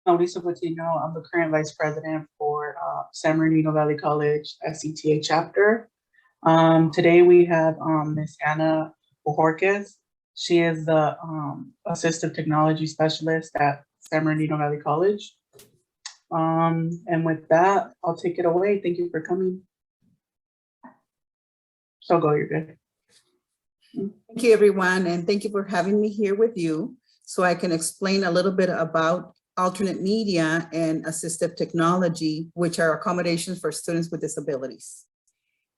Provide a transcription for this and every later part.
Mauricio Patino. I'm the current vice president for San Bernardino Valley College SCTA chapter. Today we have Miss Anna Bojorquez. She is the Assistive Technology Specialist at San Bernardino Valley College. And with that, I'll take it away. Thank you for coming. So go, you're good. Thank you, everyone, and thank you for having me here with you so I can explain a little bit about alternate media and assistive technology, which are accommodations for students with disabilities.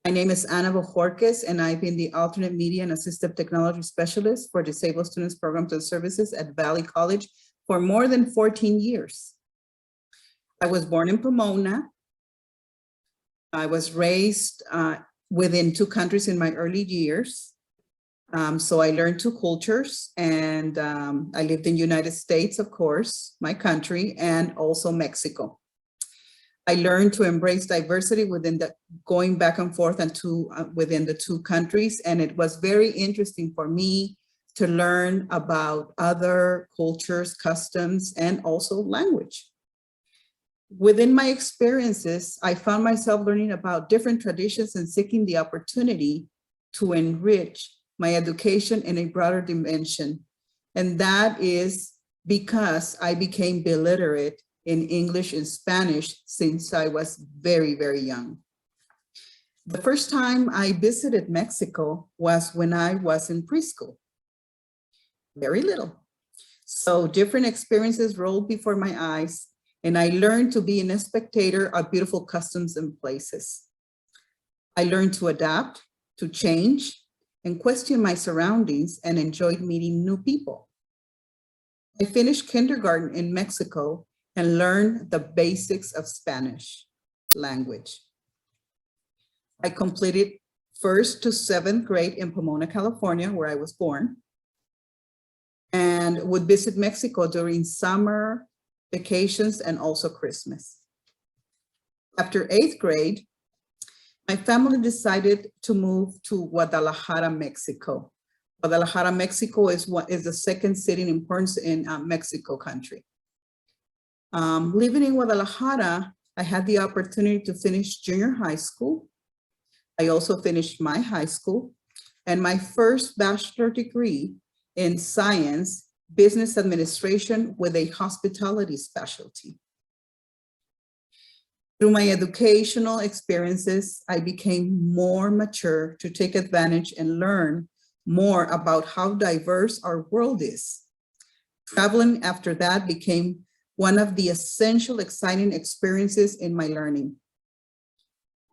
My name is Anna Bojorquez, and I've been the alternate media and assistive technology specialist for disabled students programs and services at Valley College for more than 14 years. I was born in Pomona. I was raised within 2 countries in my early years. So I learned 2 cultures, and I lived in the United States, of course, my country, and also Mexico. I learned to embrace diversity within going back and forth and within the 2 countries. And it was very interesting for me to learn about other cultures, customs, and also language. Within my experiences, I found myself learning about different traditions and seeking the opportunity to enrich my education in a broader dimension. And that is because I became illiterate in English and Spanish since I was very, very young. The first time I visited Mexico was when I was in preschool, very little. So different experiences rolled before my eyes, and I learned to be a spectator of beautiful customs and places. I learned to adapt, to change, and question my surroundings, and enjoyed meeting new people. I finished kindergarten in Mexico and learned the basics of Spanish language. I completed 1st to 7th grade in Pomona, California, where I was born, and would visit Mexico during summer vacations and also Christmas. After 8th grade, my family decided to move to Guadalajara, Mexico. Guadalajara, Mexico is the 2nd city in importance in Mexico country. Living in Guadalajara, I had the opportunity to finish junior high school. I also finished my high school, and my first bachelor degree in science, business administration with a hospitality specialty. Through my educational experiences, I became more mature to take advantage and learn more about how diverse our world is. Traveling after that became one of the essential, exciting experiences in my learning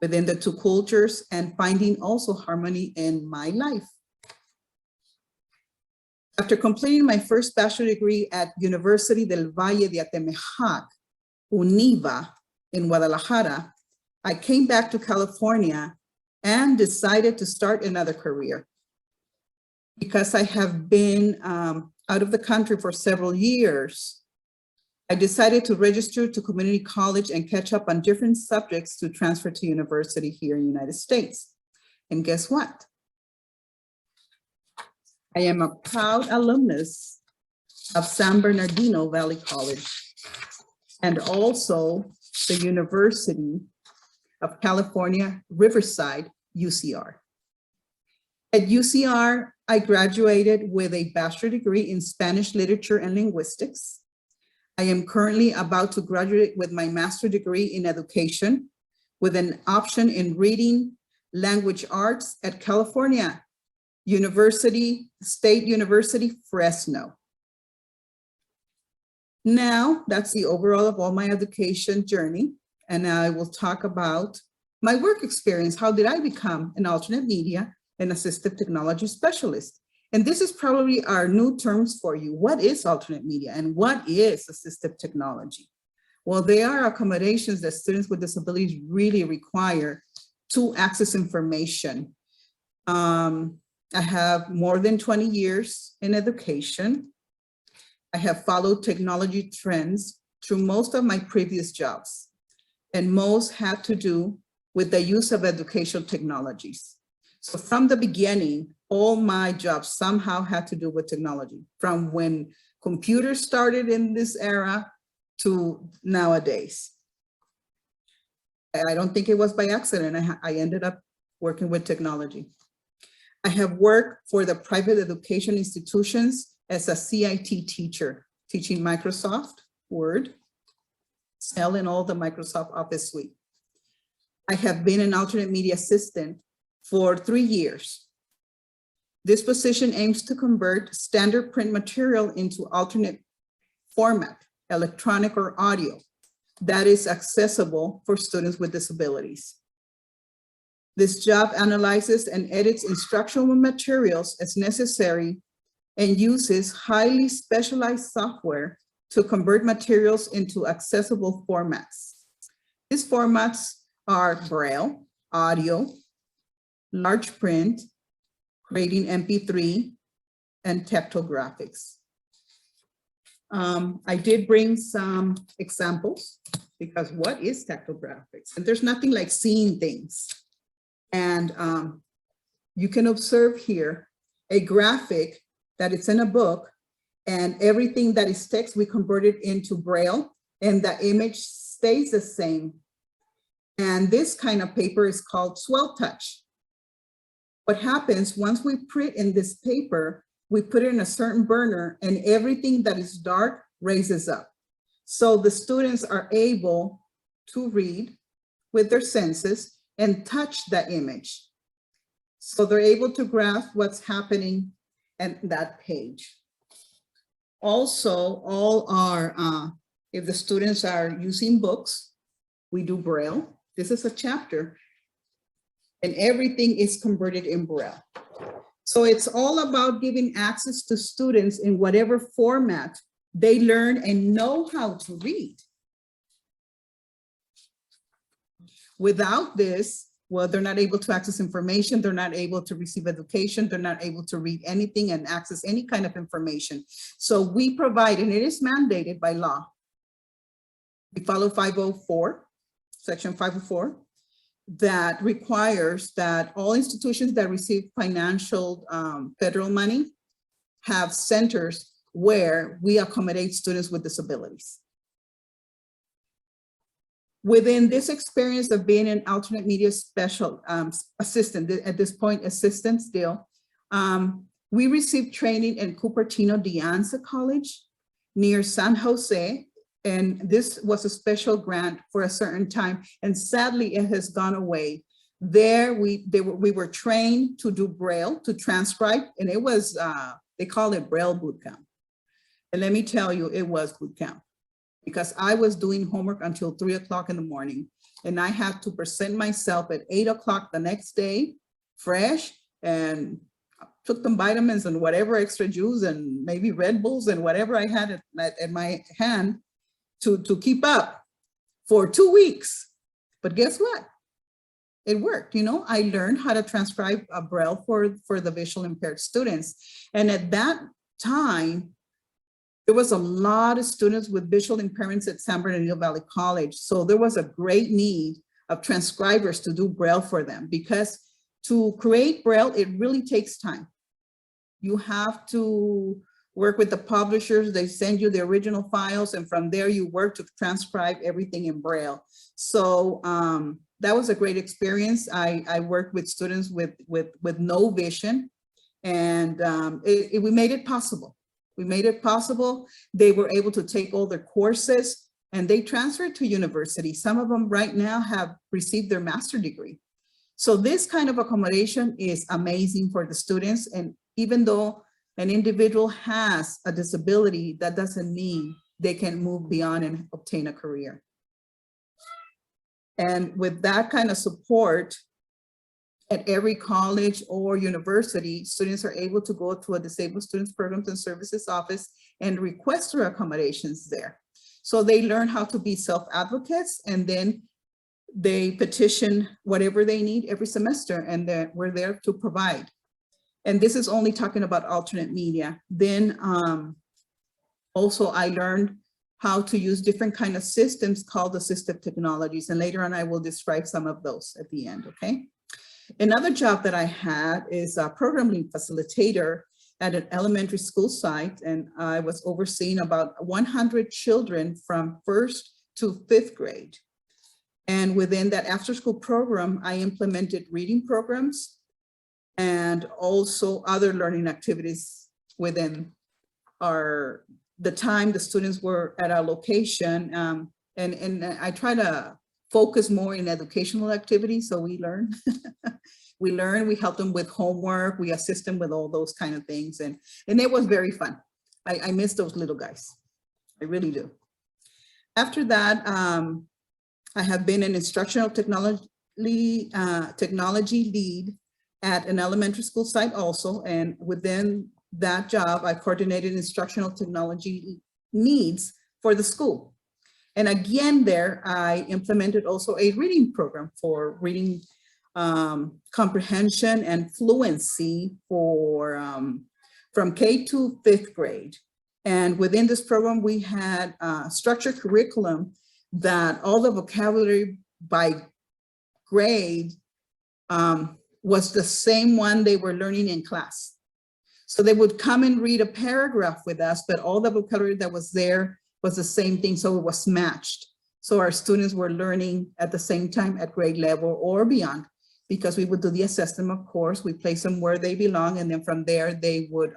within the 2 cultures, and finding also harmony in my life. After completing my first bachelor degree at University del Valle de Atemajac, UNIVA, in Guadalajara, I came back to California and decided to start another career. Because I have been out of the country for several years, I decided to register to community college and catch up on different subjects to transfer to university here in the United States. And guess what? I am a proud alumnus of San Bernardino Valley College, and also the University of California, Riverside, UCR. At UCR, I graduated with a bachelor degree in Spanish literature and linguistics. I am currently about to graduate with my master's degree in education with an option in reading language arts at California State University, Fresno. Now, that's the overall of all my education journey, and I will talk about my work experience. How did I become an alternate media and assistive technology specialist? And this is probably our new terms for you. What is alternate media and what is assistive technology? Well, they are accommodations that students with disabilities really require to access information. I have more than 20 years in education. I have followed technology trends through most of my previous jobs, and most had to do with the use of educational technologies. So from the beginning, all my jobs somehow had to do with technology, from when computers started in this era to nowadays. I don't think it was by accident. I ended up working with technology. I have worked for the private education institutions as a CIT teacher, teaching Microsoft Word, Excel, and all the Microsoft Office suite. I have been an alternate media assistant for 3 years. This position aims to convert standard print material into alternate format, electronic or audio, that is accessible for students with disabilities. This job analyzes and edits instructional materials as necessary and uses highly specialized software to convert materials into accessible formats. These formats are Braille, audio, large print, creating MP3, and tactile graphics. I did bring some examples because what is tactile graphics? And there's nothing like seeing things. And you can observe here a graphic that it's in a book, and everything that is text, we convert it into Braille, and the image stays the same. And this kind of paper is called Swell Touch. What happens once we print in this paper, we put it in a certain burner, and everything that is dark raises up. So the students are able to read with their senses and touch the image. So they're able to grasp what's happening at that page. Also, all our, if the students are using books, we do Braille. This is a chapter, and everything is converted in Braille. So it's all about giving access to students in whatever format they learn and know how to read. Without this, well, they're not able to access information, they're not able to receive education, they're not able to read anything and access any kind of information. So we provide, and it is mandated by law. We follow 504, section 504, that requires that all institutions that receive financial federal money have centers where we accommodate students with disabilities. Within this experience of being an alternate media special assistant, at this point, assistant still, we received training in Cupertino de Anza College near San Jose. And this was a special grant for a certain time. And sadly, it has gone away. There, we were trained to do Braille, to transcribe, and it was, they call it Braille boot camp. And let me tell you, it was boot camp, because I was doing homework until 3 o'clock in the morning, and I had to present myself at 8 o'clock the next day, fresh, and took some vitamins and whatever extra juice and maybe Red Bulls and whatever I had at my hand to keep up for 2 weeks. But guess what? It worked. You know, I learned how to transcribe a Braille for the visual impaired students. And at that time, there was a lot of students with visual impairments at San Bernardino Valley College. So there was a great need of transcribers to do Braille for them, because to create Braille, it really takes time. You have to work with the publishers. They send you the original files, and from there you work to transcribe everything in Braille. So that was a great experience. I worked with students with no vision, and we made it possible. We made it possible. They were able to take all their courses, and they transferred to university. Some of them right now have received their master's degree. So this kind of accommodation is amazing for the students. And even though an individual has a disability, that doesn't mean they can move beyond and obtain a career. And with that kind of support at every college or university, students are able to go to a Disabled Students Programs and Services office and request their accommodations there. So they learn how to be self-advocates, and then they petition whatever they need every semester, and we're there to provide. And this is only talking about alternate media. Then also I learned how to use different kind of systems called Assistive Technologies. And later on, I will describe some of those at the end, okay? Another job that I had is a program lead facilitator. at an elementary school site, and I was overseeing about 100 children from 1st to 5th grade. And within that after-school program, I implemented reading programs and also other learning activities within the time the students were at our location. And I try to focus more in educational activities, so we learn. We help them with homework, we assist them with all those kind of things, and it was very fun. I miss those little guys, I really do. After that, I have been an instructional technology lead at an elementary school site also, and within that job, I coordinated instructional technology needs for the school. And again, there I implemented also a reading program for reading comprehension and fluency for from K to 5th grade. And within this program, we had a structured curriculum that all the vocabulary by grade was the same one they were learning in class. So they would come and read a paragraph with us, but all the vocabulary that was there was the same thing, so it was matched. So our students were learning at the same time at grade level or beyond, because we would do the assessment, of course, we place them where they belong, and then from there they would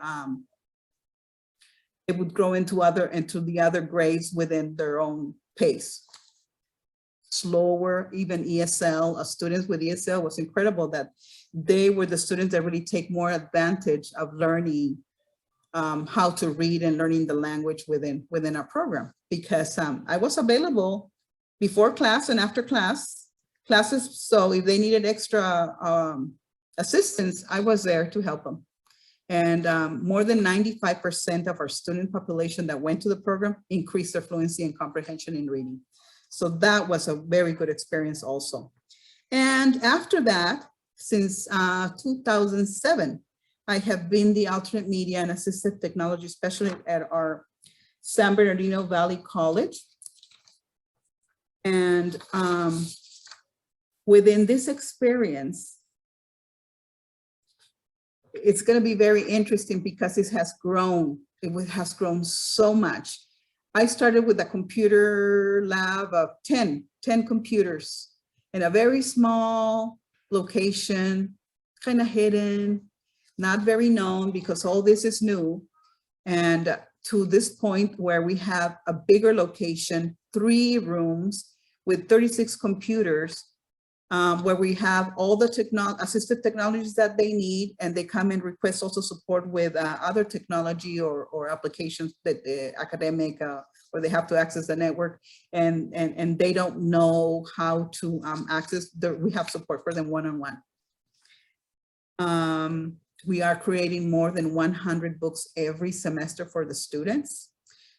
grow into the other grades within their own pace. Slower, even ESL, students with ESL was incredible that they were the students that really take more advantage of learning how to read and learning the language within our program, because I was available before class and after classes. So if they needed extra assistance, I was there to help them. And more than 95% of our student population that went to the program increased their fluency and comprehension in reading. So that was a very good experience also. And after that, since 2007, I have been the alternate media and assistive technology specialist at our San Bernardino Valley College. And within this experience, it's going to be very interesting because it has grown. It has grown so much. I started with a computer lab of 10 computers in a very small location, kind of hidden, not very known, because all this is new. And to this point where we have a bigger location, 3 rooms with 36 computers, where we have all the assistive technologies that they need, and they come and request also support with other technology or applications that academic, or they have to access the network, and they don't know how to access. We have support for them one-on-one. We are creating more than 100 books every semester for the students.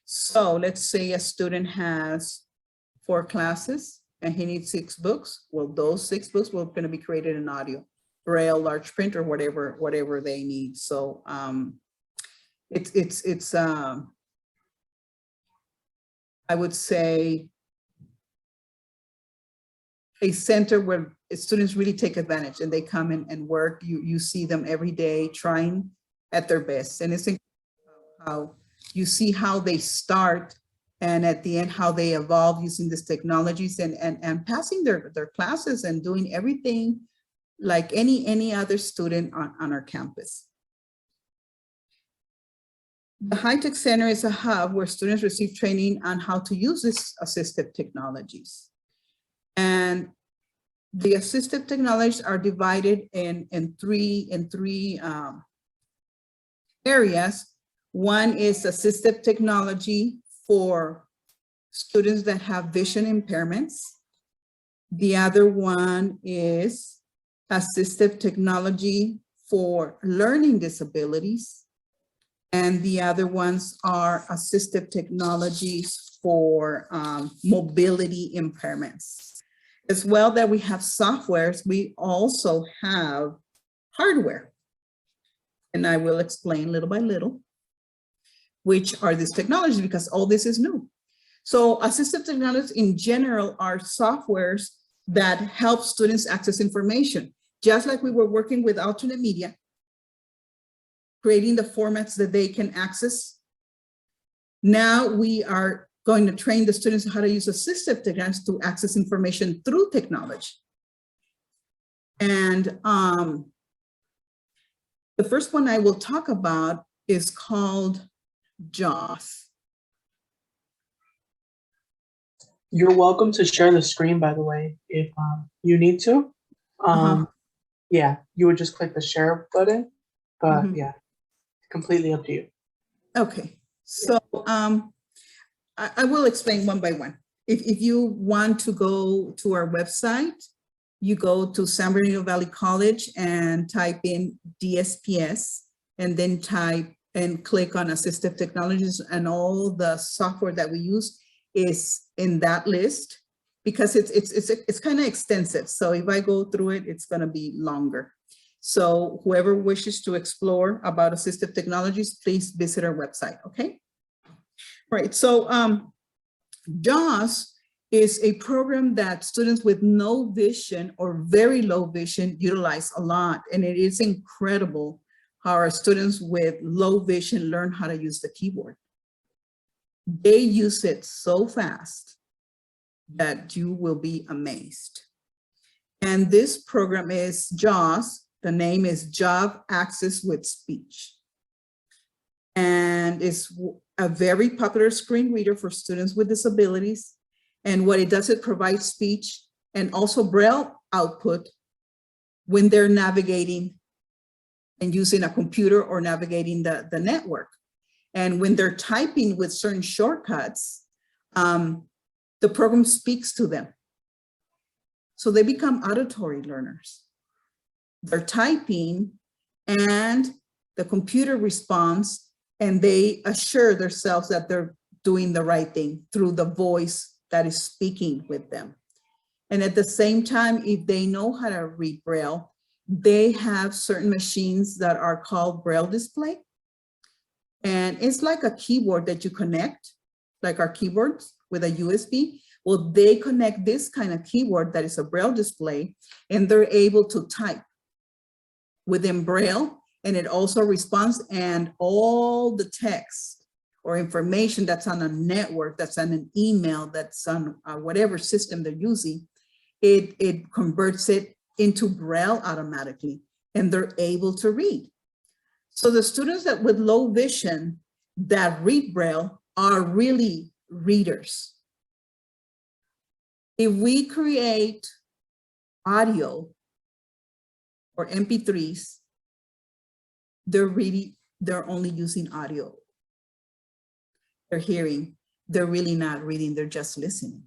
So let's say a student has 4 classes and he needs 6 books. Well, those 6 books will going to be created in audio, Braille, large print, or whatever they need. So it's I would say a center where students really take advantage, and they come and work. You see them every day trying at their best, and it's how you see how they start, and at the end how they evolve using these technologies and passing their classes and doing everything like any other student on our campus. The High Tech Center is a hub where students receive training on how to use these assistive technologies. And the assistive technologies are divided in three areas. One is assistive technology for students that have vision impairments. The other one is assistive technology for learning disabilities. And the other ones are assistive technologies for mobility impairments. As well that we have softwares, we also have hardware. And I will explain little by little which are these technologies, because all this is new. So assistive technologies in general are softwares that help students access information. Just like we were working with alternate media, creating the formats that they can access. Now we are going to train the students how to use assistive technologies to access information through technology. And the first one I will talk about is called JAWS. You're welcome to share the screen, by the way, if you need to. Yeah, you would just click the share button, but yeah, completely up to you. Okay, so I will explain one by one. If you want to go to our website, you go to San Bernardino Valley College and type in DSPS, and then type and click on Assistive Technologies, and all the software that we use is in that list, because it's kind of extensive. So if I go through it, it's going to be longer. So whoever wishes to explore about assistive technologies, please visit our website. Okay. Right. So JAWS is a program that students with no vision or very low vision utilize a lot. And it is incredible how our students with low vision learn how to use the keyboard. They use it so fast that you will be amazed. And this program is JAWS. The name is Job Access with Speech. And it's a very popular screen reader for students with disabilities. And what it does, it provides speech and also Braille output when they're navigating and using a computer or navigating the network. And when they're typing with certain shortcuts, the program speaks to them. So they become auditory learners. They're typing and the computer responds, and they assure themselves that they're doing the right thing through the voice that is speaking with them. And at the same time, if they know how to read Braille, they have certain machines that are called Braille display. And it's like a keyboard that you connect, like our keyboards with a USB. Well, they connect this kind of keyboard that is a Braille display, and they're able to type within Braille, and it also responds, and all the text or information that's on a network, that's on an email, that's on whatever system they're using, it converts it into Braille automatically, and they're able to read. So the students that with low vision that read Braille are really readers. If we create audio or MP3s, they're only using audio. They're hearing, they're really not reading, they're just listening.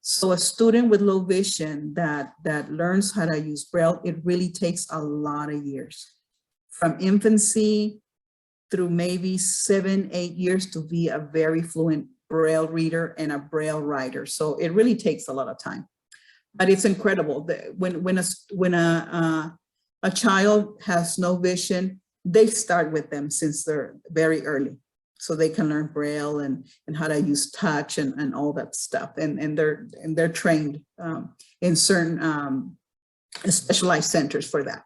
So a student with low vision that learns how to use Braille, it really takes a lot of years. From infancy through maybe 7-8 years to be a very fluent Braille reader and a Braille writer. So it really takes a lot of time, but it's incredible that when a child has no vision, they start with them since they're very early, so they can learn Braille and how to use touch and all that stuff. And they're trained in certain specialized centers for that.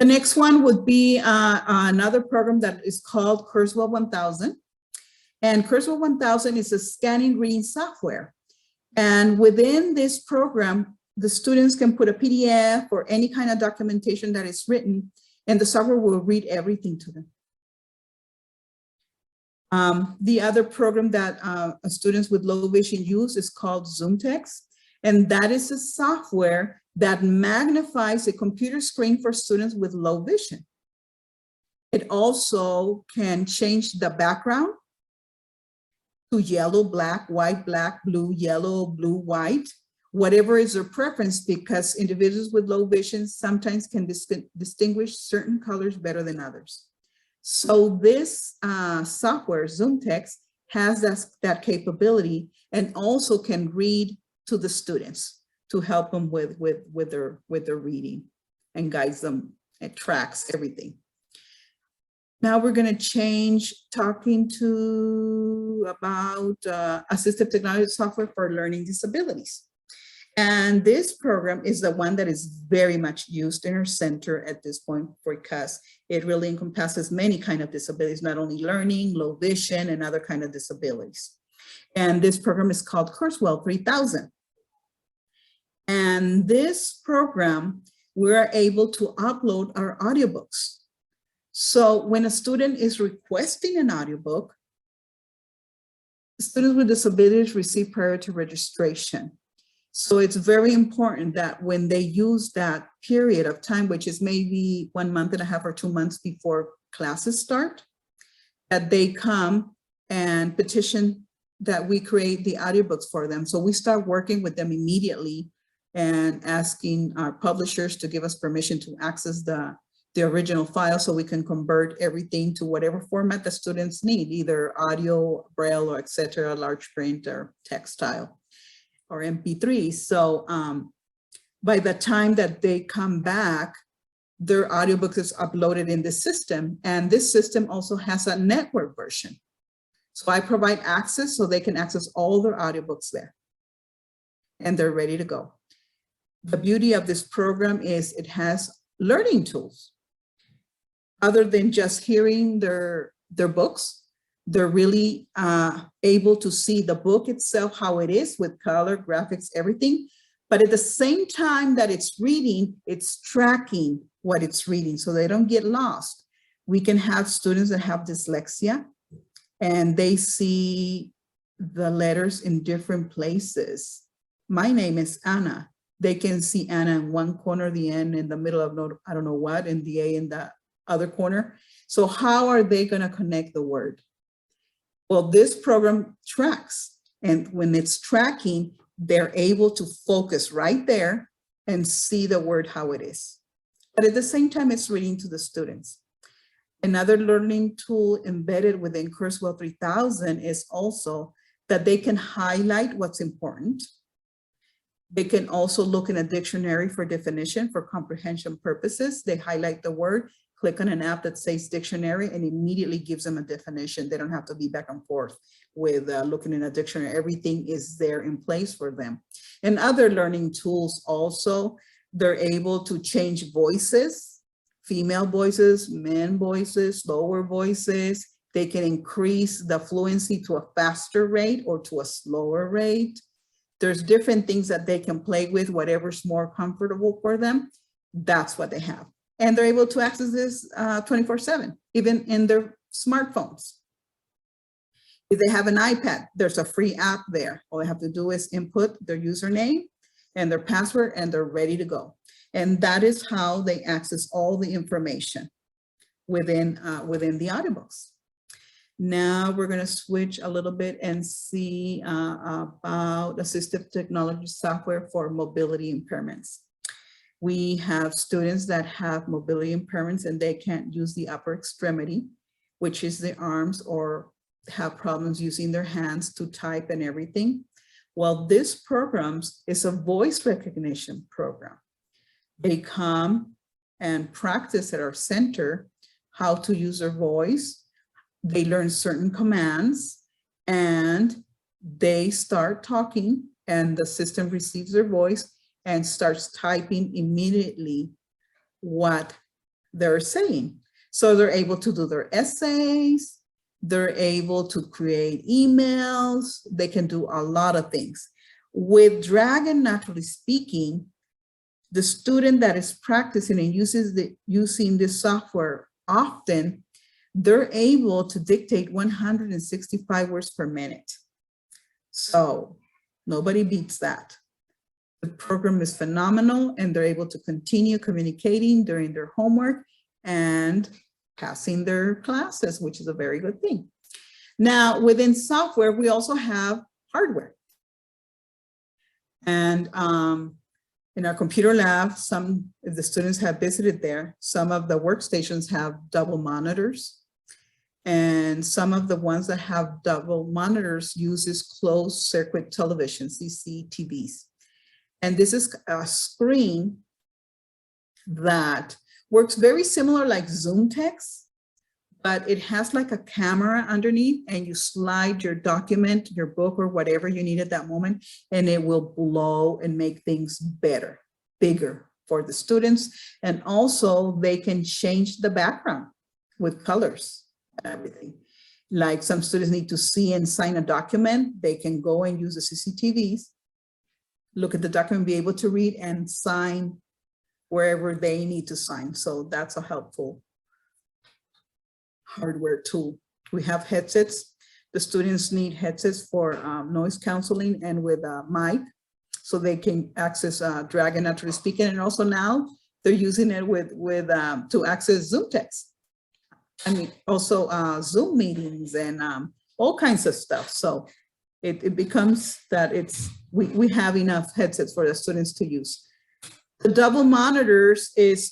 The next one would be another program that is called Kurzweil 1000. And Kurzweil 1000 is a scanning reading software. And within this program, the students can put a PDF or any kind of documentation that is written, and the software will read everything to them. The other program that students with low vision use is called Zoomtext. And that is a software that magnifies a computer screen for students with low vision. It also can change the background to yellow, black, white, black, blue, yellow, blue, white, whatever is their preference, because individuals with low vision sometimes can distinguish certain colors better than others. So this software, Zoomtext, has that capability, and also can read to the students to help them with their reading, and guides them. It tracks everything. Now we're going to change talking about assistive technology software for learning disabilities. And this program is the one that is very much used in our center at this point because it really encompasses many kind of disabilities, not only learning, low vision, and other kind of disabilities. And this program is called Kurzweil 3000. And this program, we're able to upload our audiobooks. So when a student is requesting an audiobook, students with disabilities receive priority registration. So it's very important that when they use that period of time, which is maybe 1.5 months or 2 months before classes start, that they come and petition that we create the audiobooks for them. So we start working with them immediately and asking our publishers to give us permission to access the original file so we can convert everything to whatever format the students need, either audio, Braille, or et cetera, large print or textile or MP3. So by the time that they come back, their audiobook is uploaded in the system, and this system also has a network version. So I provide access so they can access all their audiobooks there, and they're ready to go. The beauty of this program is it has learning tools. Other than just hearing their books, they're really able to see the book itself, how it is with color, graphics, everything. But at the same time that it's reading, it's tracking what it's reading so they don't get lost. We can have students that have dyslexia and they see the letters in different places. My name is Anna. They can see Anna in one corner, the N in the middle of I don't know what, and the A in the other corner. So how are they going to connect the word? Well, this program tracks, and when it's tracking, they're able to focus right there and see the word how it is. But at the same time, it's reading to the students. Another learning tool embedded within Kurzweil 3000 is also that they can highlight what's important. They can also look in a dictionary for definition for comprehension purposes. They highlight the word, click on an app that says dictionary, and immediately gives them a definition. They don't have to be back and forth with looking in a dictionary. Everything is there in place for them. And other learning tools also, they're able to change voices, female voices, men voices, lower voices. They can increase the fluency to a faster rate or to a slower rate. There's different things that they can play with, whatever's more comfortable for them. That's what they have. And they're able to access this 24/7, even in their smartphones. If they have an iPad, there's a free app there. All they have to do is input their username and their password, and they're ready to go. And that is how they access all the information within the audiobooks. Now we're going to switch a little bit and see about assistive technology software for mobility impairments. We have students that have mobility impairments and they can't use the upper extremity, which is the arms, or have problems using their hands to type and everything. Well, this program is a voice recognition program. They come and practice at our center how to use their voice. They learn certain commands and they start talking, and the system receives their voice and starts typing immediately what they're saying. So they're able to do their essays, they're able to create emails, they can do a lot of things. With Dragon, naturally speaking, the student that is practicing and using this software often, they're able to dictate 165 words per minute. So nobody beats that. The program is phenomenal, and they're able to continue communicating during their homework and passing their classes, which is a very good thing. Now, within software, we also have hardware. And in our computer lab, if the students have visited there, some of the workstations have double monitors. And some of the ones that have double monitors uses closed circuit television, CCTVs. And this is a screen that works very similar like Zoomtext, but it has like a camera underneath, and you slide your document, your book, or whatever you need at that moment, and it will blow and make things better, bigger for the students. And also they can change the background with colors and everything. Like some students need to see and sign a document, they can go and use the CCTVs, look at the document, be able to read and sign wherever they need to sign. So that's a helpful hardware tool. We have headsets. The students need headsets for noise canceling and with a mic, so they can access drag and naturally speaking. And also now they're using it with to access Zoomtext. I mean, also Zoom meetings and all kinds of stuff. So it becomes that we have enough headsets for the students to use. The double monitors is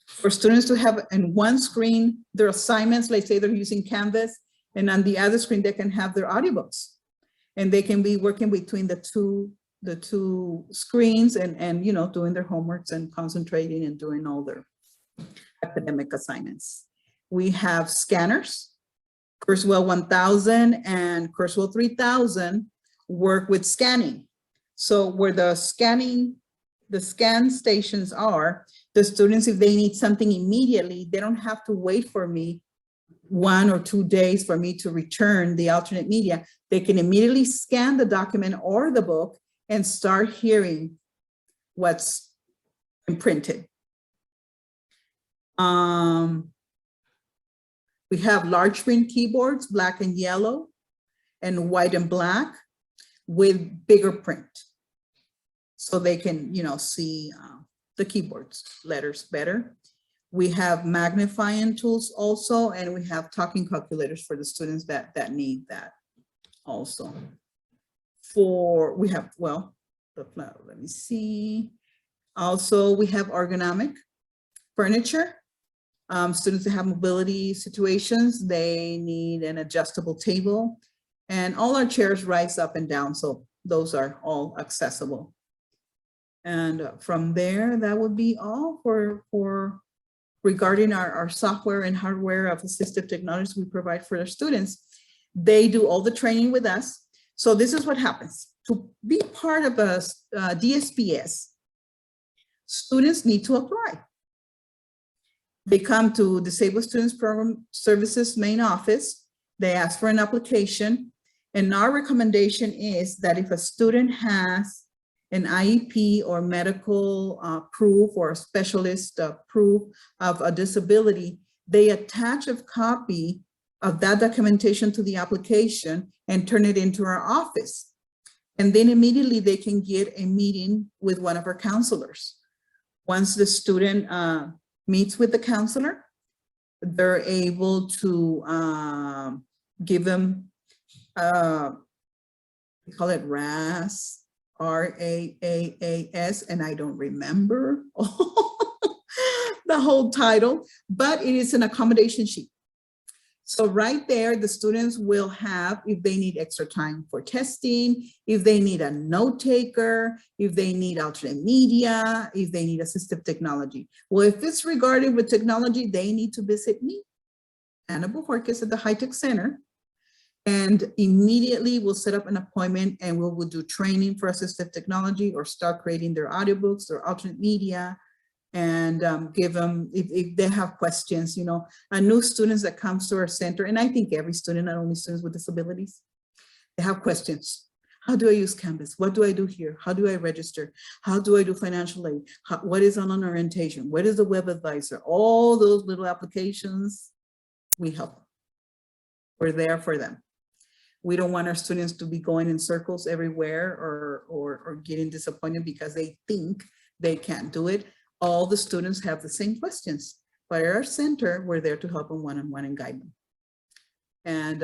for students to have in one screen their assignments, like say they're using Canvas, and on the other screen they can have their audiobooks, and they can be working between the two screens and you know, doing their homeworks and concentrating and doing all their academic assignments. We have scanners. Kurzweil 1000 and Kurzweil 3000 work with scanning. So where the scan stations are, the students, if they need something immediately, they don't have to wait for me 1 or 2 days for me to return the alternate media. They can immediately scan the document or the book and start hearing what's imprinted. We have large screen keyboards, black and yellow, and white and black with bigger print. So they can, you know, see the keyboards, letters better. We have magnifying tools also, and we have talking calculators for the students that need that also. We have, well, let me see. Also, we have ergonomic furniture. Students that have mobility situations, they need an adjustable table, and all our chairs rise up and down. So those are all accessible. And from there, that would be all for regarding our software and hardware of assistive technologies we provide for our students. They do all the training with us. So this is what happens. To be part of a DSPS, students need to apply. They come to Disabled Students Program Services main office. They ask for an application. And our recommendation is that if a student has an IEP or medical proof or a specialist proof of a disability, they attach a copy of that documentation to the application and turn it into our office. And then immediately they can get a meeting with one of our counselors. Once the student meets with the counselor, they're able to give them, we call it RAAS, RAAS, and I don't remember the whole title, but it is an accommodation sheet. So right there, the students will have, if they need extra time for testing, if they need a note taker, if they need alternate media, if they need assistive technology. Well, if it's regarding with technology, they need to visit me, Anna Bojorquez, at the High Tech Center, and immediately we'll set up an appointment and we'll do training for assistive technology or start creating their audiobooks or alternate media, and give them, if they have questions, you know, new students that comes to our center, and I think every student, not only students with disabilities, they have questions. How do I use Canvas? What do I do here? How do I register? How do I do financial aid? What is online orientation? What is the web advisor? All those little applications, we help them. We're there for them. We don't want our students to be going in circles everywhere or getting disappointed because they think they can't do it. All the students have the same questions, but at our center, we're there to help them one-on-one and guide them. And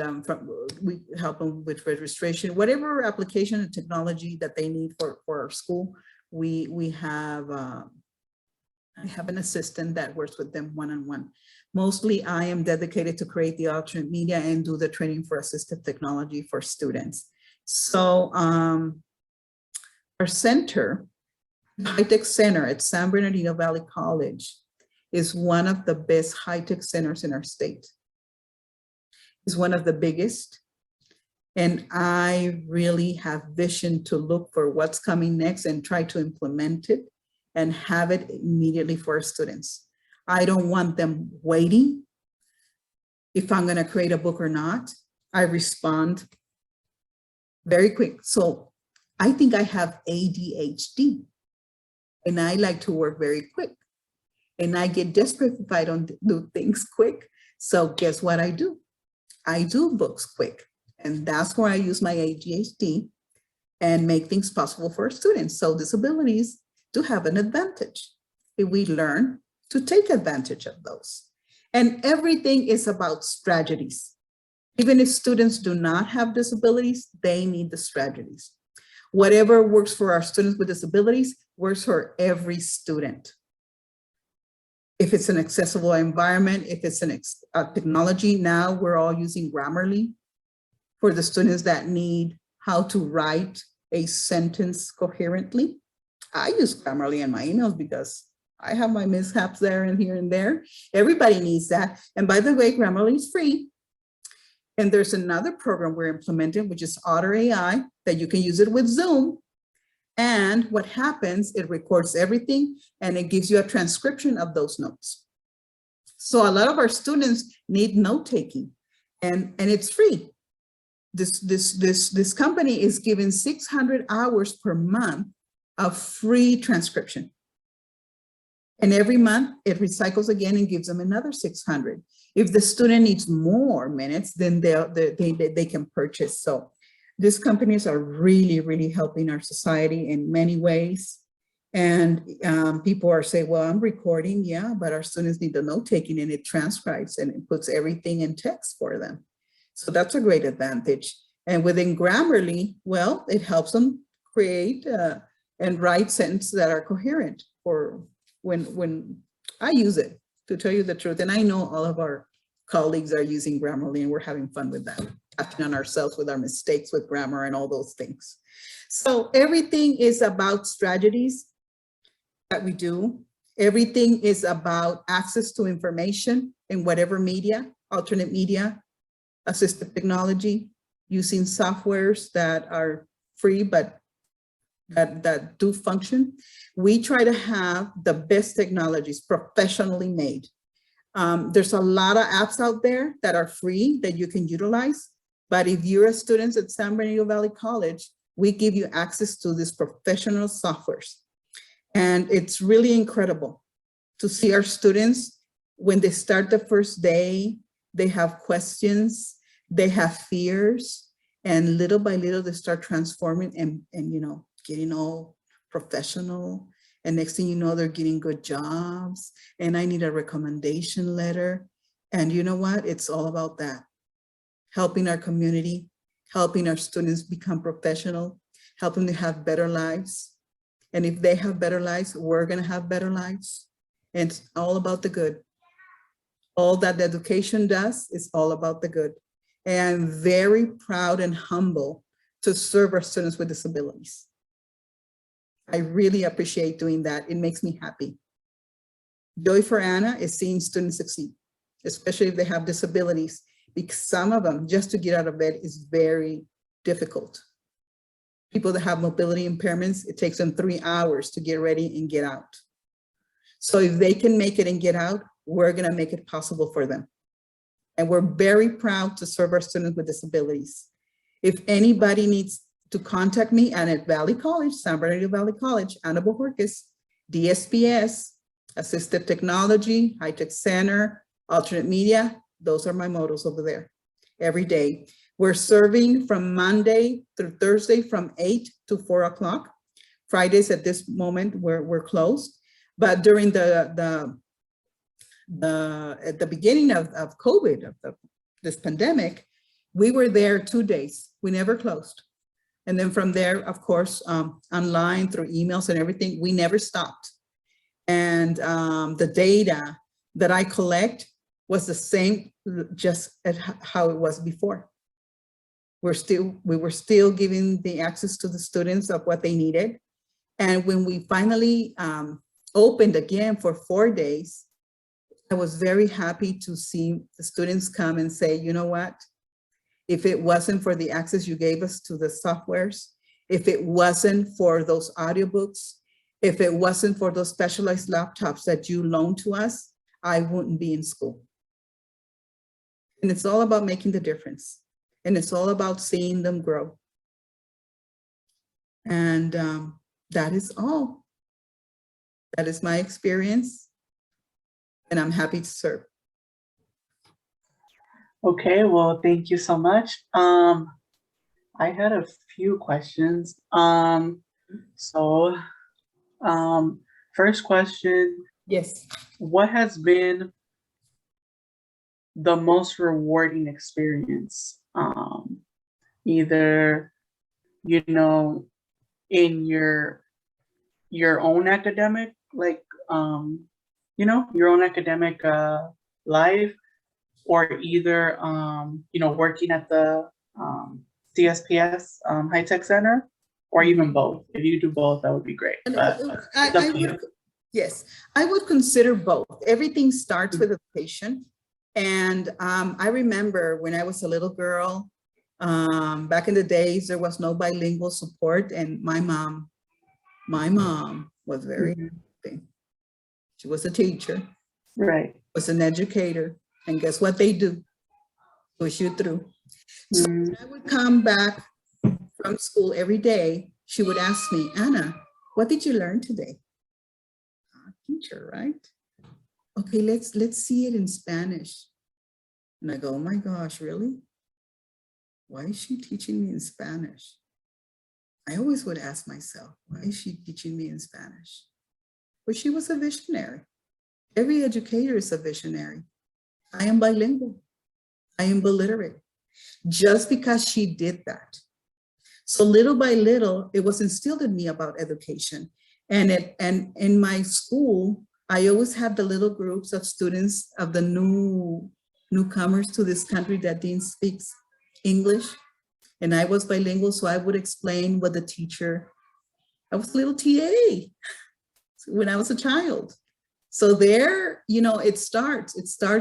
we help them with registration, whatever application and technology that they need for our school. We have an assistant that works with them one-on-one. Mostly I am dedicated to create the alternate media and do the training for assistive technology for students. So our center, High Tech Center at San Bernardino Valley College, is one of the best high-tech centers in our state. It's one of the biggest. And I really have vision to look for what's coming next and try to implement it and have it immediately for our students. I don't want them waiting if I'm going to create a book or not. I respond very quick. So I think I have ADHD and I like to work very quick and I get desperate if I don't do things quick. So guess what I do? I do books quick. And that's where I use my ADHD and make things possible for students. So disabilities do have an advantage if we learn to take advantage of those. And everything is about strategies. Even if students do not have disabilities, they need the strategies. Whatever works for our students with disabilities works for every student. If it's an accessible environment, if it's a technology, now we're all using Grammarly for the students that need how to write a sentence coherently. I use Grammarly in my emails because I have my mishaps there and here and there. Everybody needs that. And by the way, Grammarly is free. And there's another program we're implementing, which is Otter AI, that you can use it with Zoom. And what happens, it records everything and it gives you a transcription of those notes. So a lot of our students need note-taking and it's free. This company is giving 600 hours per month of free transcription. And every month it recycles again and gives them another 600. If the student needs more minutes, then they can purchase. So these companies are really, really helping our society in many ways. And people are saying, well, I'm recording, yeah, but our students need the note-taking and it transcribes and it puts everything in text for them. So that's a great advantage. And within Grammarly, well, it helps them create and write sentences that are coherent for when I use it, to tell you the truth. And I know all of our colleagues are using Grammarly and we're having fun with that, acting on ourselves with our mistakes with grammar and all those things. So everything is about strategies that we do. Everything is about access to information in whatever media, alternate media, assistive technology, using softwares that are free, but that do function. We try to have the best technologies professionally made. There's a lot of apps out there that are free that you can utilize, but if you're a student at San Bernardino Valley College, we give you access to these professional softwares. And it's really incredible to see our students when they start the first day, they have questions, they have fears, and little by little they start transforming and you know, getting all professional. And next thing you know, they're getting good jobs. And I need a recommendation letter. And you know what? It's all about that. Helping our community, helping our students become professional, helping them have better lives. And if they have better lives, we're going to have better lives. And it's all about the good. All that the education does is all about the good. And I'm very proud and humble to serve our students with disabilities. I really appreciate doing that. It makes me happy. Joy for Anna is seeing students succeed, especially if they have disabilities, because some of them, just to get out of bed is very difficult. People that have mobility impairments, it takes them 3 hours to get ready and get out. So if they can make it and get out, we're gonna make it possible for them. And we're very proud to serve our students with disabilities. If anybody needs to contact me, and at Valley College, San Bernardino Valley College, Anna Bojorquez, DSPS, Assistive Technology, High Tech Center, Alternate Media, those are my mottos over there every day. We're serving from Monday through Thursday from 8 to 4 o'clock. Fridays at this moment we're closed, but during at the beginning of COVID, this pandemic, we were there 2 days. We never closed. And then from there, of course, online through emails and everything, we never stopped. And the data that I collect was the same, just at how it was before. We were still giving the access to the students of what they needed. And when we finally opened again for 4 days, I was very happy to see the students come and say, you know what? If it wasn't for the access you gave us to the softwares, if it wasn't for those audiobooks, if it wasn't for those specialized laptops that you loaned to us, I wouldn't be in school. And it's all about making the difference. And it's all about seeing them grow. And that is all. That is my experience. And I'm happy to serve. Okay, well, thank you so much. I had a few questions. First question, Yes. what has been the most rewarding experience? Either, you know, in your own academic, like, you know, your own academic life, or either, you know, working at the CSPS High Tech Center, or even both. If you do both, that would be great. But yes, I would consider both. Everything starts with education. And I remember when I was a little girl, back in the days, there was no bilingual support, and my mom was very, she was a teacher, right, was an educator, and guess what they do? Push you through. So when I would come back from school every day, she would ask me, Anna, what did you learn today? Teacher, right? Okay, let's see it in Spanish. And I go, oh my gosh, really? Why is she teaching me in Spanish? I always would ask myself, why is she teaching me in Spanish? Well, she was a visionary. Every educator is a visionary. I am bilingual. I am illiterate. Just because she did that. So little by little, it was instilled in me about education. And in my school, I always had the little groups of students of the newcomers to this country that didn't speak English. And I was bilingual, so I would explain what the teacher, I was a little TA when I was a child. So there, you know, it starts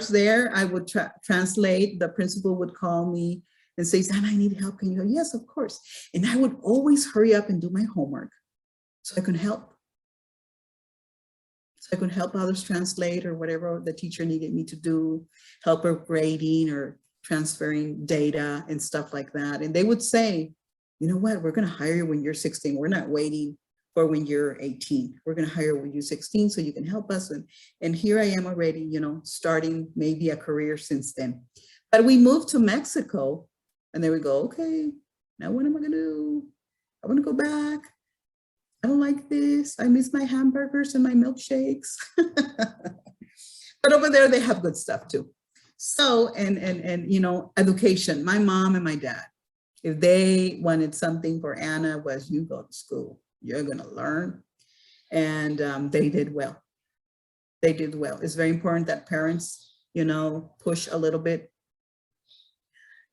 there. I would translate, the principal would call me and say, Anna, I need help. Can you go? Yes, of course. And I would always hurry up and do my homework so I could help. So I could help others translate or whatever the teacher needed me to do, help her grading or transferring data and stuff like that. And they would say, you know what, we're going to hire you when you're 16. We're not waiting for when you're 18. We're going to hire you when you're 16 so you can help us. And here I am already, you know, starting maybe a career since then. But we moved to Mexico and then we go, okay, now what am I going to do? I want to go back. I don't like this. I miss my hamburgers and my milkshakes. But over there, they have good stuff too. So, and you know, education, my mom and my dad, if they wanted something for Anna was you go to school, you're going to learn. And they did well. They did well. It's very important that parents, you know, push a little bit,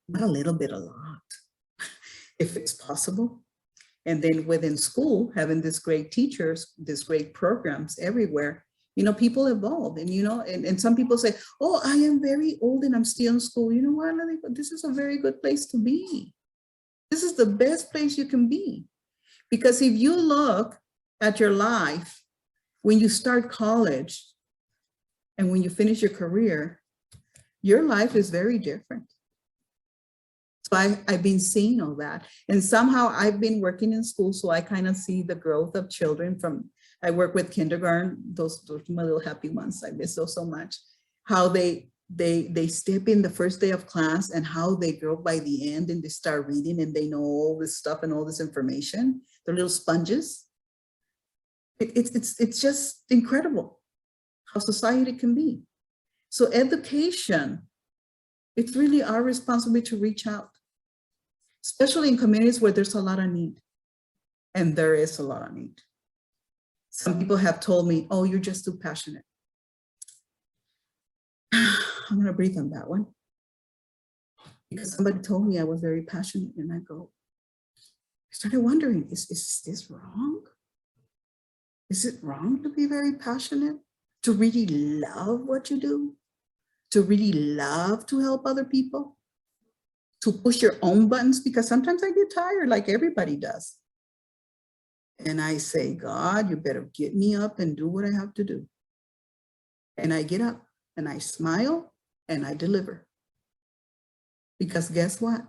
not a little bit, a lot, if it's possible. And then within school, having these great teachers, these great programs everywhere, you know, people evolve. And, you know, and some people say, oh, I am very old and I'm still in school. You know what? This is a very good place to be. This is the best place you can be. Because if you look at your life, when you start college and when you finish your career, your life is very different. So I've been seeing all that. And somehow I've been working in school, so I kind of see the growth of children from, I work with kindergarten, those are my little happy ones. I miss those so much. How they step in the first day of class and how they grow by the end and they start reading and they know all this stuff and all this information. They're little sponges. It's just incredible how society can be. So education, it's really our responsibility to reach out, especially in communities where there's a lot of need. And there is a lot of need. Some people have told me, oh, you're just too passionate. I'm going to breathe on that one. Because somebody told me I was very passionate, and I started wondering, is this wrong? Is it wrong to be very passionate? to really love what you do, to really love to help other people, to push your own buttons, because sometimes I get tired like everybody does. And I say, God, you better get me up and do what I have to do. And I get up and I smile and I deliver. Because guess what?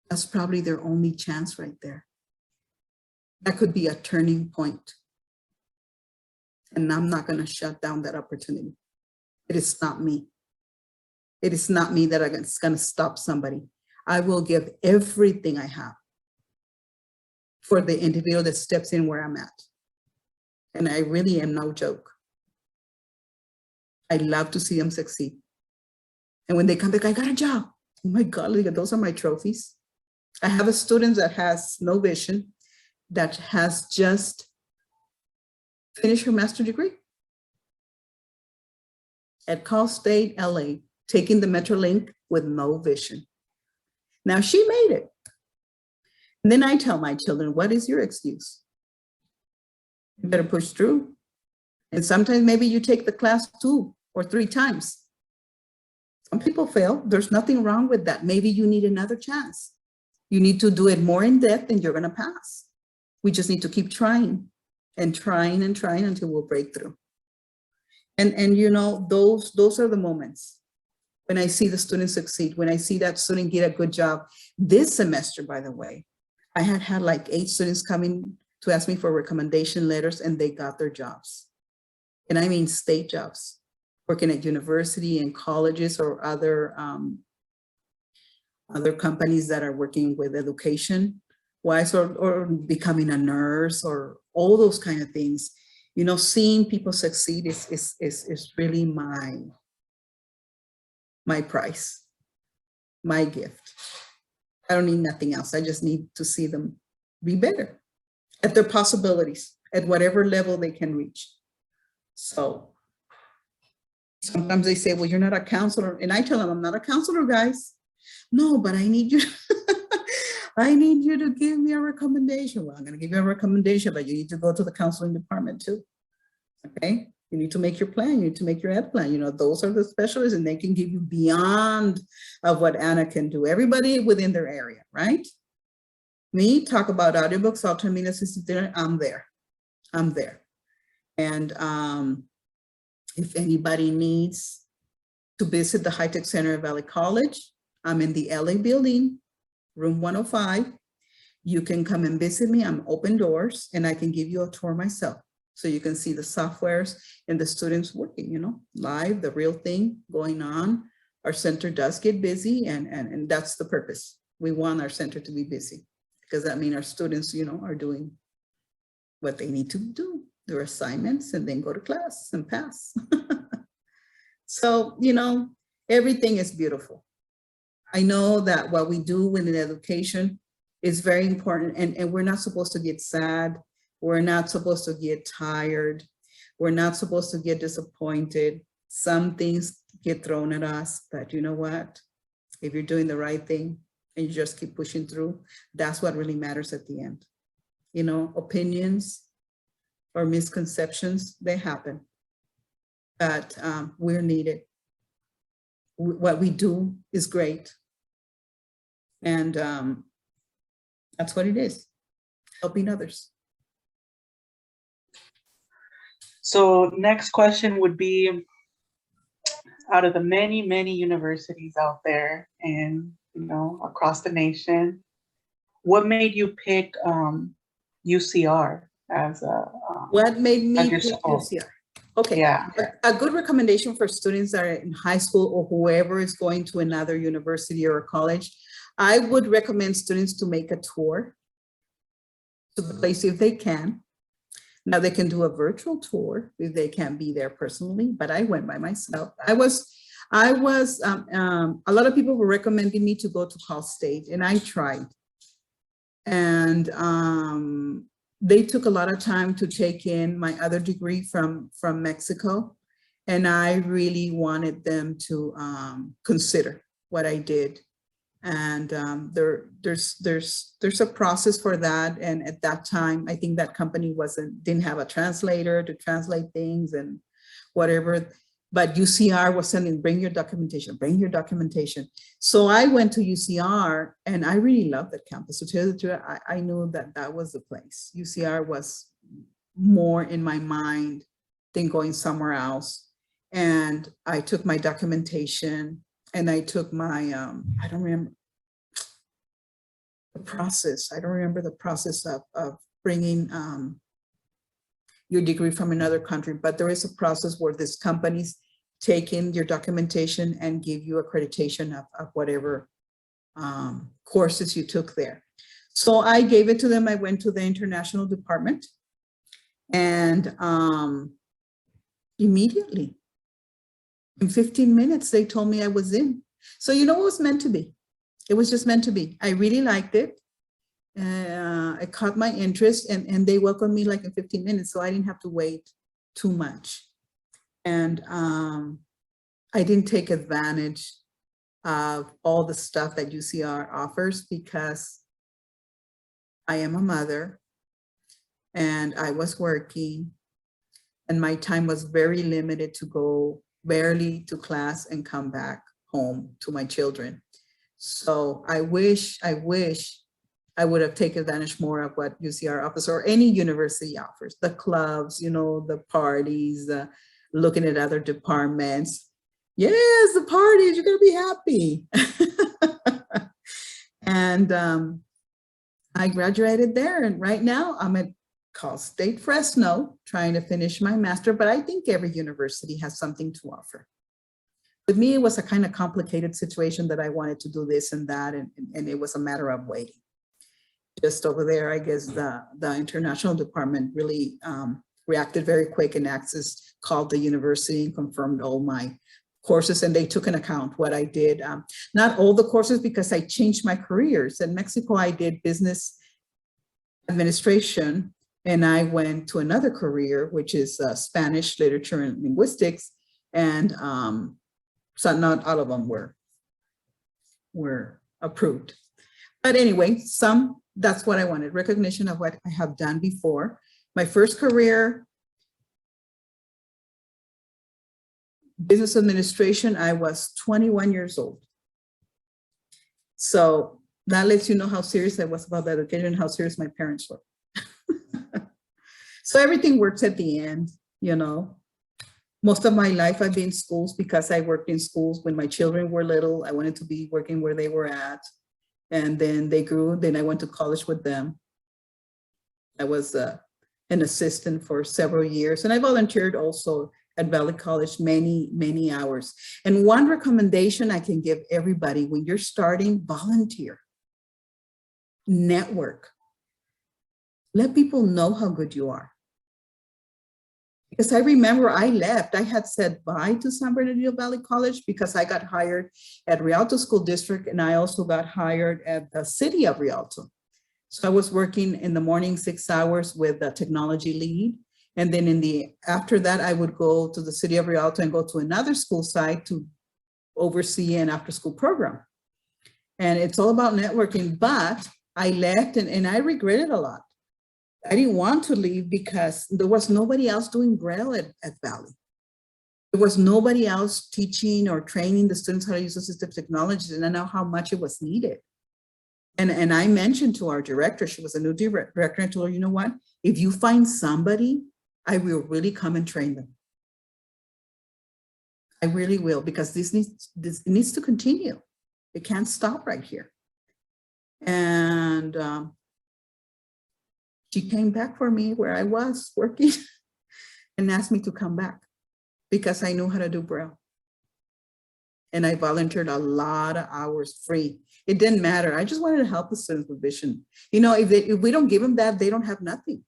That's probably their only chance right there. That could be a turning point. And I'm not going to shut down that opportunity. It is not me. It is not me that is going to stop somebody. I will give everything I have for the individual that steps in where I'm at. And I really am no joke. I love to see them succeed. And when they come back, I got a job. Oh my God, look at those are my trophies. I have a student that has no vision, that has just finished her master's degree at Cal State, LA, taking the Metrolink with no vision. Now she made it. And then I tell my children, what is your excuse? You better push through. And sometimes maybe you take the class 2 or 3 times. Some people fail. There's nothing wrong with that. Maybe you need another chance. You need to do it more in depth and you're going to pass. We just need to keep trying and trying and trying until we'll break through. And you know, those are the moments when I see the student succeed, when I see that student get a good job. This semester, by the way, I had like 8 students coming to ask me for recommendation letters and they got their jobs. And I mean state jobs, working at university and colleges or other companies that are working with education wise, or becoming a nurse or all those kind of things. You know, seeing people succeed is really my price, my gift. I don't need nothing else. I just need to see them be better at their possibilities, at whatever level they can reach. So sometimes they say, well, you're not a counselor. And I tell them, I'm not a counselor, guys. No, but I need you. I need you to give me a recommendation. Well, I'm going to give you a recommendation, but you need to go to the counseling department too. Okay. You need to make your plan. You need to make your ed plan. You know, those are the specialists and they can give you beyond of what Anna can do. Everybody within their area, right? Me, talk about audiobooks, alternate assistive technology, I'm there. I'm there. And if anybody needs to visit the High Tech Center at Valley College, I'm in the LA building, room 105. You can come and visit me. I'm open doors and I can give you a tour myself. So you can see the softwares and the students working, you know, live, the real thing going on. Our center does get busy and that's the purpose. We want our center to be busy because that means our students, you know, are doing what they need to do, their assignments, and then go to class and pass. So, you know, everything is beautiful. I know that what we do within education is very important and we're not supposed to get sad. We're not supposed to get tired. We're not supposed to get disappointed. Some things get thrown at us, but you know what? If you're doing the right thing and you just keep pushing through, that's what really matters at the end. You know, opinions or misconceptions, they happen, but we're needed. What we do is great. And that's what it is, helping others. So next question would be, out of the many, many universities out there and, you know, across the nation, what made you pick UCR as a What made me your pick school? UCR? Okay, Yeah. a good recommendation for students that are in high school or whoever is going to another university or college, I would recommend students to make a tour to the place if they can. Now they can do a virtual tour if they can't be there personally, but I went by myself. I was a lot of people were recommending me to go to Cal State and I tried. And they took a lot of time to take in my other degree from Mexico. And I really wanted them to consider what I did. And there's a process for that. And at that time, I think that company didn't have a translator to translate things. And whatever. But UCR was sending, bring your documentation, bring your documentation. So I went to UCR and I really loved that campus. To tell you the truth, I knew that that was the place. UCR was more in my mind than going somewhere else. And I took my documentation and I took my, I don't remember the process. I don't remember the process of bringing your degree from another country, but there is a process where these companies take in your documentation and give you accreditation of whatever courses you took there. So I gave it to them. I went to the international department and immediately in 15 minutes, they told me I was in. So you know what was meant to be? It was just meant to be. I really liked it. It caught my interest and they welcomed me like in 15 minutes. So I didn't have to wait too much. And I didn't take advantage of all the stuff that UCR offers because I am a mother and I was working and my time was very limited to go barely to class and come back home to my children. So I wish I would have taken advantage more of what UCR offers or any university offers, the clubs, you know, the parties, looking at other departments. Yes, the parties, you're gonna be happy. And I graduated there and right now I'm at Cal State Fresno trying to finish my master, but I think every university has something to offer. With me, it was a kind of complicated situation that I wanted to do this and that, and it was a matter of waiting. Just over there, I guess the international department really reacted very quick, and Access called the university and confirmed all my courses, and they took into account what I did. Not all the courses because I changed my careers. In Mexico, I did business administration, and I went to another career, which is Spanish literature and linguistics, and so not all of them were approved. But anyway, that's what I wanted, recognition of what I have done before. My first career, business administration, I was 21 years old. So that lets you know how serious I was about education and how serious my parents were. So everything works at the end, you know. Most of my life I've been in schools because I worked in schools when my children were little. I wanted to be working where they were at. And then they grew, then I went to college with them. I was an assistant for several years. And I volunteered also at Valley College many, many hours. And one recommendation I can give everybody when you're starting, volunteer, network. Let people know how good you are. Because I remember I left, I had said bye to San Bernardino Valley College because I got hired at Rialto School District and I also got hired at the city of Rialto. So I was working in the morning 6 hours with the technology lead. And then after that, I would go to the city of Rialto and go to another school site to oversee an after school program. And it's all about networking, but I left and I regret it a lot. I didn't want to leave because there was nobody else doing Braille at Valley. There was nobody else teaching or training the students how to use assistive technologies, and I know how much it was needed. And I mentioned to our director, she was a new director, and I told her, you know what, if you find somebody, I will really come and train them. I really will, because this needs to continue. It can't stop right here. And she came back for me where I was working and asked me to come back because I knew how to do Braille. And I volunteered a lot of hours free. It didn't matter. I just wanted to help the students with vision. You know, if we don't give them that, they don't have nothing.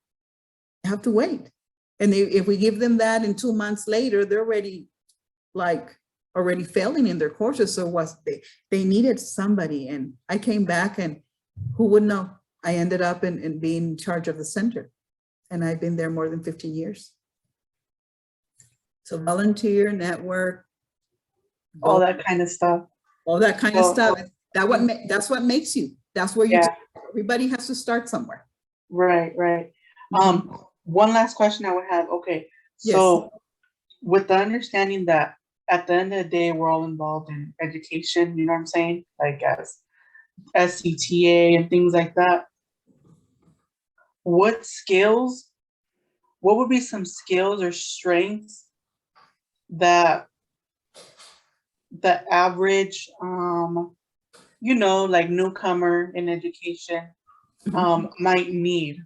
They have to wait. And if we give them that and 2 months later, they're already failing in their courses. So they needed somebody. And I came back, and who would know? I ended up in being in charge of the center, and I've been there more than 15 years. So volunteer, network. All that kind of stuff. All that kind of stuff. That's what makes you. That's where you, everybody has to start somewhere. Right, right. One last question I would have. Okay, so with the understanding that at the end of the day, we're all involved in education, you know what I'm saying? Like as SCTA and things like that. What would be some skills or strengths that the average, like newcomer in education might need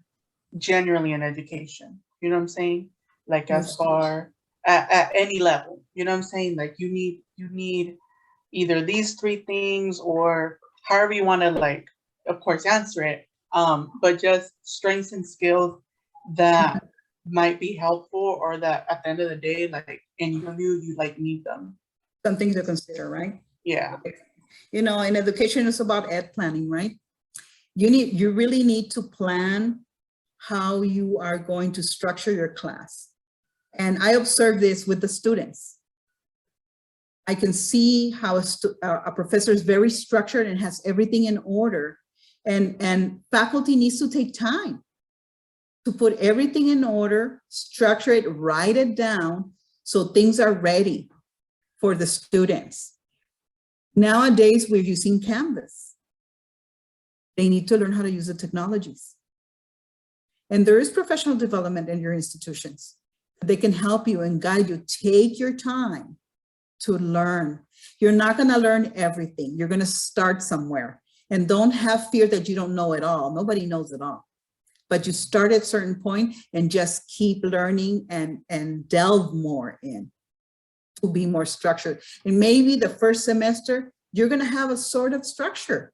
generally in education? You know what I'm saying? Like as Yes. far at any level, you know what I'm saying? Like you need either these three things or however you want to, like, of course, answer it. But just strengths and skills that might be helpful or that at the end of the day, like in your view, you like need them. Something to consider, right? Yeah. In education, it's about ed planning, right? You really need to plan how you are going to structure your class. And I observe this with the students. I can see how a professor is very structured and has everything in order. And faculty needs to take time to put everything in order, structure it, write it down, so things are ready for the students. Nowadays, we're using Canvas. They need to learn how to use the technologies. And there is professional development in your institutions. They can help you and guide you. Take your time to learn. You're not going to learn everything. You're going to start somewhere. And don't have fear that you don't know it all. Nobody knows it all. But you start at a certain point and just keep learning and delve more in to be more structured. And maybe the first semester, you're going to have a sort of structure.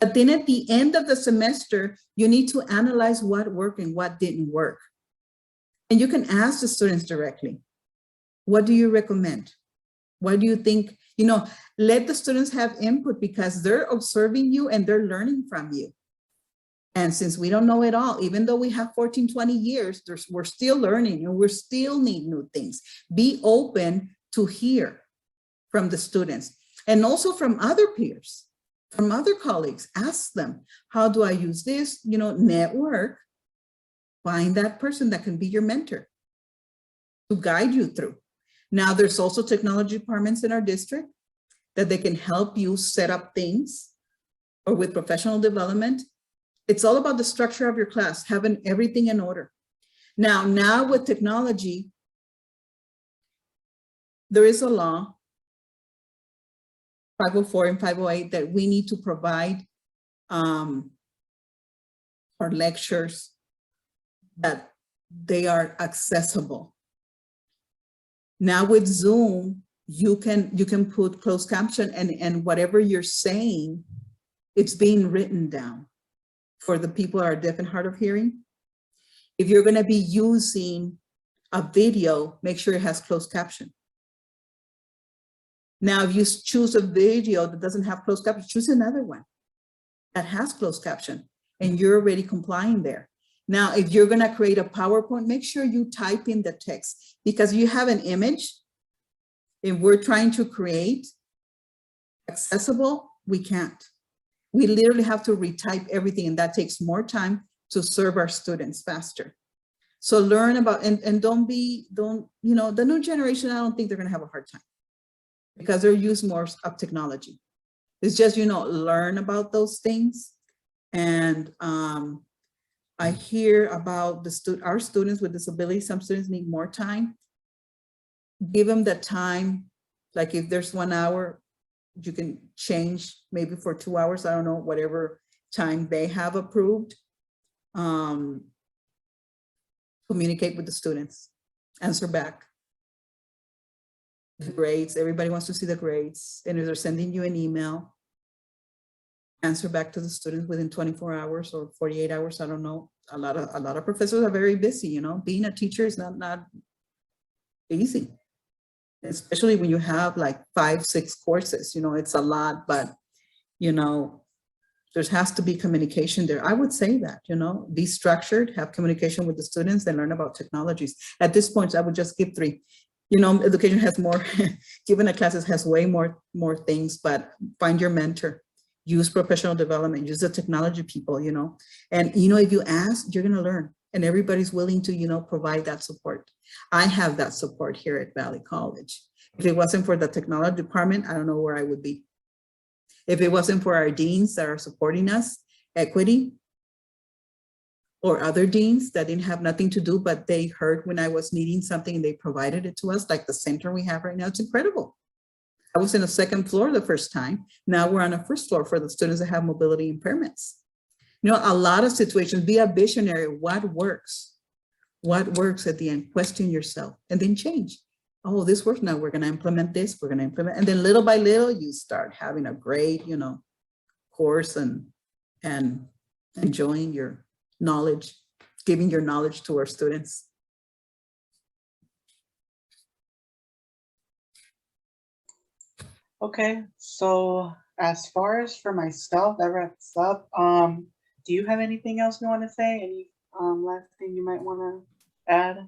But then at the end of the semester, you need to analyze what worked and what didn't work. And you can ask the students directly, what do you recommend? What do you think? Let the students have input because they're observing you and they're learning from you. And since we don't know it all, even though we have 14, 20 years, we're still learning and we still need new things. Be open to hear from the students and also from other peers, from other colleagues. Ask them, how do I use this? Network, find that person that can be your mentor to guide you through. Now, there's also technology departments in our district that they can help you set up things, or with professional development. It's all about the structure of your class, having everything in order. Now with technology, there is a law, 504 and 508, that we need to provide our lectures that they are accessible. Now with Zoom, you can put closed caption and whatever you're saying, it's being written down for the people who are deaf and hard of hearing. If you're going to be using a video, make sure it has closed caption. Now, if you choose a video that doesn't have closed caption, choose another one that has closed caption and you're already complying there. Now, if you're going to create a PowerPoint, make sure you type in the text, because you have an image and we're trying to create accessible, we can't. We literally have to retype everything, and that takes more time to serve our students faster. So learn about, and the new generation, I don't think they're going to have a hard time because they're used more of technology. It's just, learn about those things. And I hear about our students with disabilities. Some students need more time. Give them the time. Like if there's 1 hour, you can change maybe for 2 hours. I don't know, whatever time they have approved. Communicate with the students, answer back. The grades, everybody wants to see the grades. And if they're sending you an email, answer back to the students within 24 hours or 48 hours. I don't know. A lot of professors are very busy, being a teacher is not easy. Especially when you have like 5, 6 courses, it's a lot, but there has to be communication there. I would say that, be structured, have communication with the students, and learn about technologies. At this point, I would just give 3. Education has more, given a classes has way more things, but find your mentor, use professional development, use the technology people, and if you ask, you're going to learn. and everybody's willing to, provide that support. I have that support here at Valley College. If it wasn't for the technology department, I don't know where I would be. If it wasn't for our deans that are supporting us, equity, or other deans that didn't have nothing to do, but they heard when I was needing something and they provided it to us, like the center we have right now, it's incredible. I was in a second floor the first time. Now we're on a first floor for the students that have mobility impairments. A lot of situations, be a visionary. What works? What works at the end? Question yourself and then change. Oh, this works now. We're going to implement this. We're going to implement. And then little by little, you start having a great, course and enjoying your knowledge, giving your knowledge to our students. Okay, so as far as for myself, that wraps up. Do you have anything else you want to say? Any last thing you might want to add,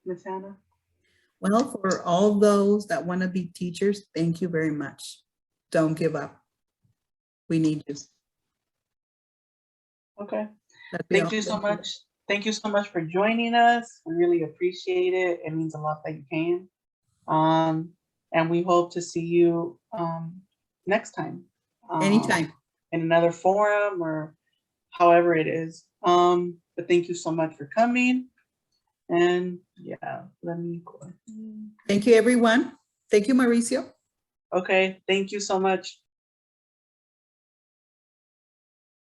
Ms. Anna? Well, for all those that want to be teachers, thank you very much. Don't give up. We need you. Okay. Thank you so much. Thank you so much for joining us. We really appreciate it. It means a lot that you came. And we hope to see you next time. Anytime. In another forum or however it is. But thank you so much for coming. And yeah, let me go. Thank you, everyone. Thank you, Mauricio. Okay, thank you so much.